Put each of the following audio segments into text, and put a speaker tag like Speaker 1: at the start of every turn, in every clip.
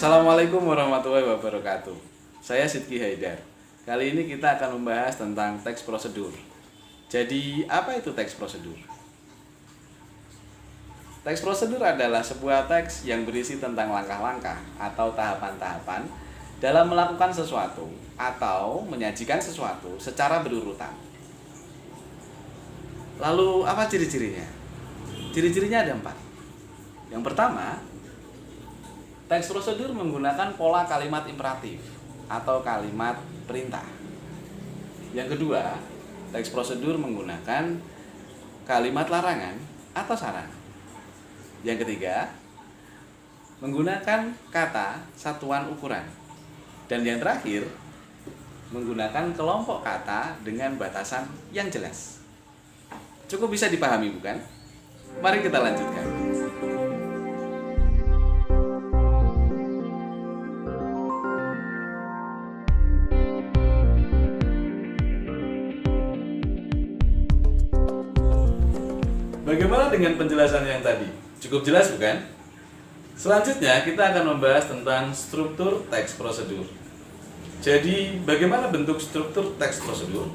Speaker 1: Assalamualaikum warahmatullahi wabarakatuh. Saya Sidki Haidar. Kali ini kita akan membahas tentang teks prosedur. Jadi, apa itu teks prosedur? Teks prosedur adalah sebuah teks yang berisi tentang langkah-langkah atau tahapan-tahapan dalam melakukan sesuatu atau menyajikan sesuatu secara berurutan. Lalu, apa ciri-cirinya? Ciri-cirinya ada 4. Yang pertama, teks prosedur menggunakan pola kalimat imperatif atau kalimat perintah. Yang kedua, teks prosedur menggunakan kalimat larangan atau saran. Yang ketiga, menggunakan kata satuan ukuran. Dan yang terakhir, menggunakan kelompok kata dengan batasan yang jelas. Cukup bisa dipahami, bukan? Mari kita lanjutkan. Bagaimana dengan penjelasan yang tadi? Cukup jelas, bukan? Selanjutnya kita akan membahas tentang struktur teks prosedur. Jadi, bagaimana bentuk struktur teks prosedur?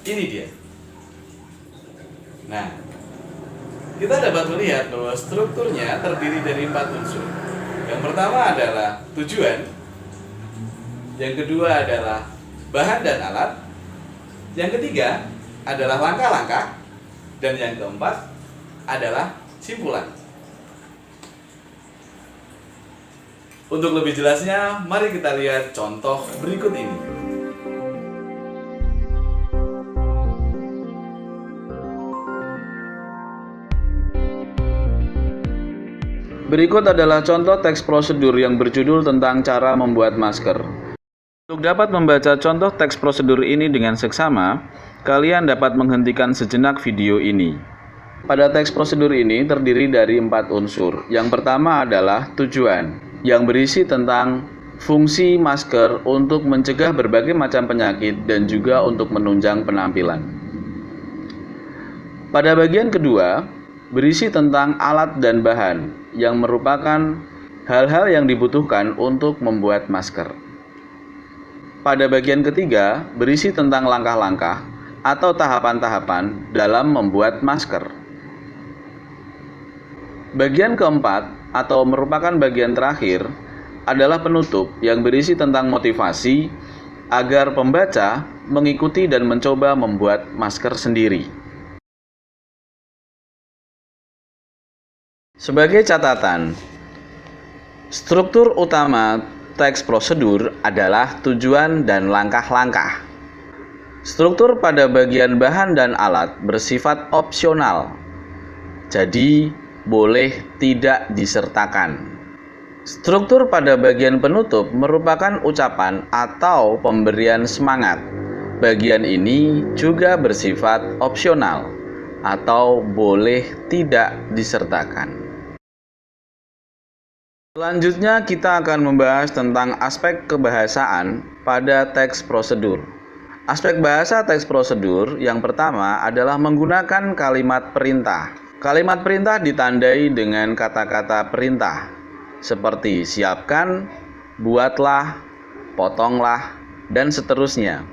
Speaker 1: Ini dia. Nah, kita dapat melihat bahwa strukturnya terdiri dari 4 unsur. Yang pertama adalah tujuan. Yang kedua adalah bahan dan alat. Yang ketiga adalah langkah-langkah. Dan yang keempat adalah simpulan. Untuk lebih jelasnya, mari kita lihat contoh berikut ini. Berikut adalah contoh teks prosedur yang berjudul tentang cara membuat masker. Untuk dapat membaca contoh teks prosedur ini dengan seksama, kalian dapat menghentikan sejenak video ini. Pada teks prosedur ini terdiri dari 4 unsur. Yang pertama adalah tujuan, yang berisi tentang fungsi masker untuk mencegah berbagai macam penyakit dan juga untuk menunjang penampilan. Pada bagian kedua, berisi tentang alat dan bahan, yang merupakan hal-hal yang dibutuhkan untuk membuat masker. Pada bagian ketiga, berisi tentang langkah-langkah atau tahapan-tahapan dalam membuat masker. Bagian keempat atau merupakan bagian terakhir adalah penutup yang berisi tentang motivasi agar pembaca mengikuti dan mencoba membuat masker sendiri. Sebagai catatan, struktur utama teks prosedur adalah tujuan dan langkah-langkah. Struktur pada bagian bahan dan alat bersifat opsional, jadi boleh tidak disertakan. Struktur pada bagian penutup merupakan ucapan atau pemberian semangat. Bagian ini juga bersifat opsional atau boleh tidak disertakan. Selanjutnya kita akan membahas tentang aspek kebahasaan pada teks prosedur. Aspek bahasa teks prosedur yang pertama adalah menggunakan kalimat perintah. Kalimat perintah ditandai dengan kata-kata perintah seperti siapkan, buatlah, potonglah, dan seterusnya.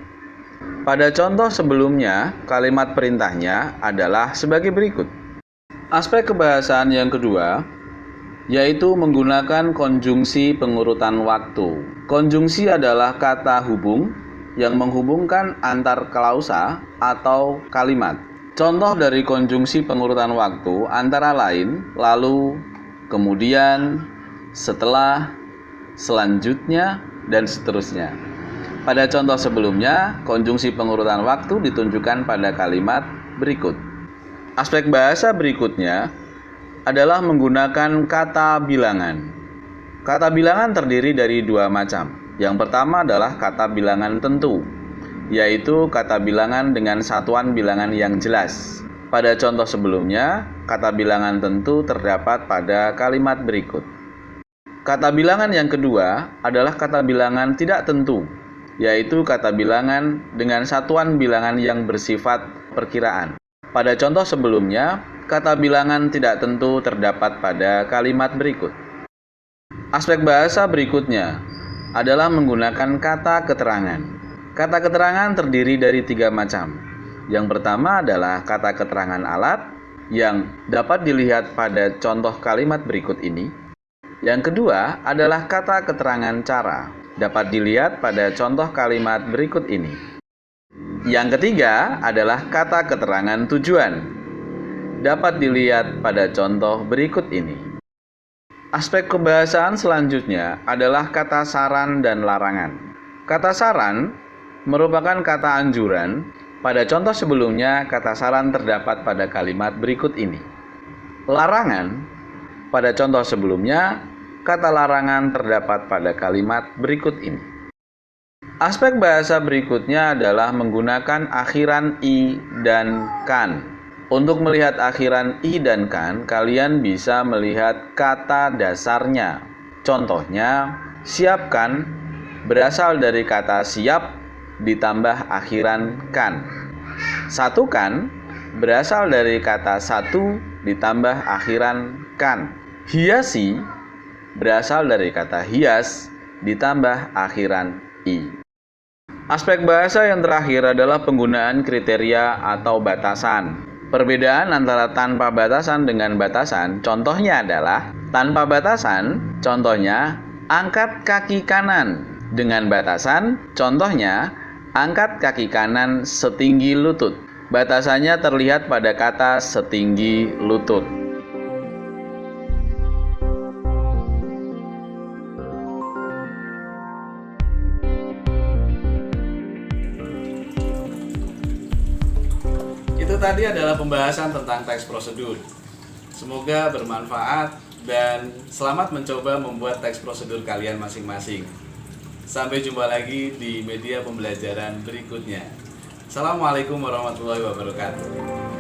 Speaker 1: Pada contoh sebelumnya, kalimat perintahnya adalah sebagai berikut. Aspek kebahasaan yang kedua yaitu menggunakan konjungsi pengurutan waktu. Konjungsi adalah kata hubung yang menghubungkan antar klausa atau kalimat. Contoh dari konjungsi pengurutan waktu antara lain lalu, kemudian, setelah, selanjutnya, dan seterusnya. Pada contoh sebelumnya, konjungsi pengurutan waktu ditunjukkan pada kalimat berikut. Aspek bahasa berikutnya adalah menggunakan kata bilangan. Kata bilangan terdiri dari 2 macam. Yang pertama adalah kata bilangan tentu, yaitu kata bilangan dengan satuan bilangan yang jelas. Pada contoh sebelumnya, kata bilangan tentu terdapat pada kalimat berikut. Kata bilangan yang kedua adalah kata bilangan tidak tentu, yaitu kata bilangan dengan satuan bilangan yang bersifat perkiraan. Pada contoh sebelumnya, kata bilangan tidak tentu terdapat pada kalimat berikut. Aspek bahasa berikutnya adalah menggunakan kata keterangan. Kata keterangan terdiri dari 3 macam. Yang pertama adalah kata keterangan alat yang dapat dilihat pada contoh kalimat berikut ini. Yang kedua adalah kata keterangan cara, dapat dilihat pada contoh kalimat berikut ini. Yang ketiga adalah kata keterangan tujuan, dapat dilihat pada contoh berikut ini. Aspek kebahasaan selanjutnya adalah kata saran dan larangan. Kata saran merupakan kata anjuran. Pada contoh sebelumnya, kata saran terdapat pada kalimat berikut ini. Larangan, pada contoh sebelumnya, kata larangan terdapat pada kalimat berikut ini. Aspek bahasa berikutnya adalah menggunakan akhiran i dan kan. Untuk melihat akhiran i dan kan, kalian bisa melihat kata dasarnya. Contohnya, siapkan berasal dari kata siap ditambah akhiran kan. Satukan berasal dari kata satu ditambah akhiran kan. Hiasi berasal dari kata hias ditambah akhiran i. Aspek bahasa yang terakhir adalah penggunaan kriteria atau batasan. Perbedaan antara tanpa batasan dengan batasan, contohnya adalah tanpa batasan, contohnya angkat kaki kanan. Dengan batasan, contohnya angkat kaki kanan setinggi lutut. Batasannya terlihat pada kata setinggi lutut. Itu tadi adalah pembahasan tentang teks prosedur. Semoga bermanfaat dan selamat mencoba membuat teks prosedur kalian masing-masing. Sampai jumpa lagi di media pembelajaran berikutnya. Assalamualaikum warahmatullahi wabarakatuh.